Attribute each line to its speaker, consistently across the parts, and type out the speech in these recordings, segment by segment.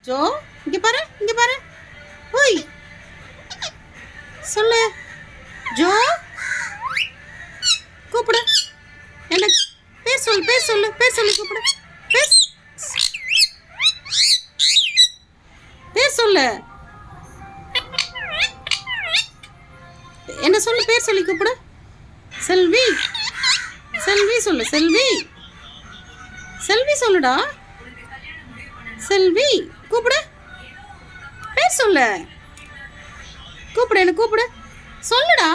Speaker 1: Joe, இங்க பாரு, இங்க பாரு. ஓய், சொல்லு. ஜோ, கூப்பிடு. என்ன பேர் சொல்லு, பேர் சொல்லு, பேர் சொல்லு, கூப்பிடு. பேர் பேர் சொல்லு. என்ன சொல்லு, பேர் சொல்லி கூப்பிடு. செல்வி, செல்வி சொல்லு. செல்வி, செல்வி சொல்லுடா. செல்வி, கூப்பிடு. பேர் சொல்லு. கூப்பிடு, என்ன கூப்பிடு. சொல்லுடா.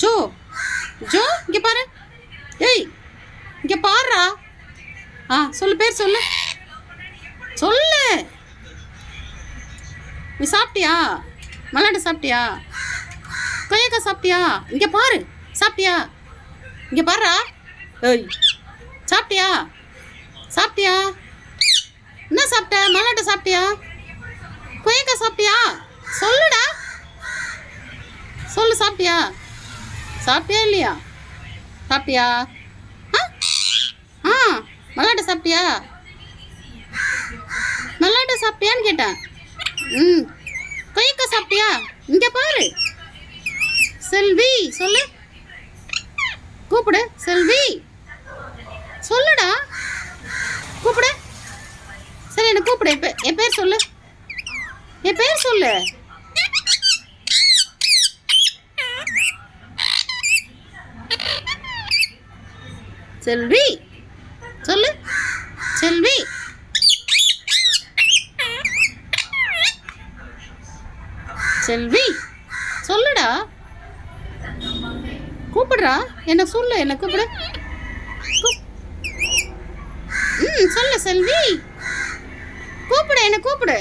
Speaker 1: ஜோ, ஜோ, இங்க பாரு. ஏய், இங்க பாருடா. சொல்லு, பேர் சொல்லு. சொல்லு. நீ சாப்பிட்டியா? மல்லாட்டை சாப்பிட்டியா? கொய்யாக்காய் சாப்பிட்டியா? இங்க பாரு. சாப்பிட்டியா? இங்க பாருடா. ஏய், சாப்பிட்டியா? சாப்பிட்டியா? என்ன சாப்பிட்ட? மல்லாட்டை சாப்பிட்டியா? கொய்யாக்காய் சாப்பிட்டியா? சொல்லுடா. சொல்லு, சாப்பிட்டியா? சாப்பிட்டியா இல்லையா? சாப்பிட்டியா? மல்லாட்டை சாப்பிட்டியா? மல்லாட்டை சாப்பிட்டியான்னு கேட்டேன். கொய்யாக்காய் சாப்பிட்டியா? இங்க பாரு. செல்வி சொல்லு. கூப்பிடு. செல்வி சொல்லுடா. கூப்பிடு. சரி, என்ன கூப்பிடு. என் பேர் சொல்லு. என் பேர் சொல்லு. செல்வி சொல்லு. செல்வி, செல்வி சொல்லுடா. கூப்பிடுறா. என்ன சொல்லு. என்ன கூப்பிடு. சொல்லு செல்வி. கூப்பிடு. என்ன கூப்பிடு.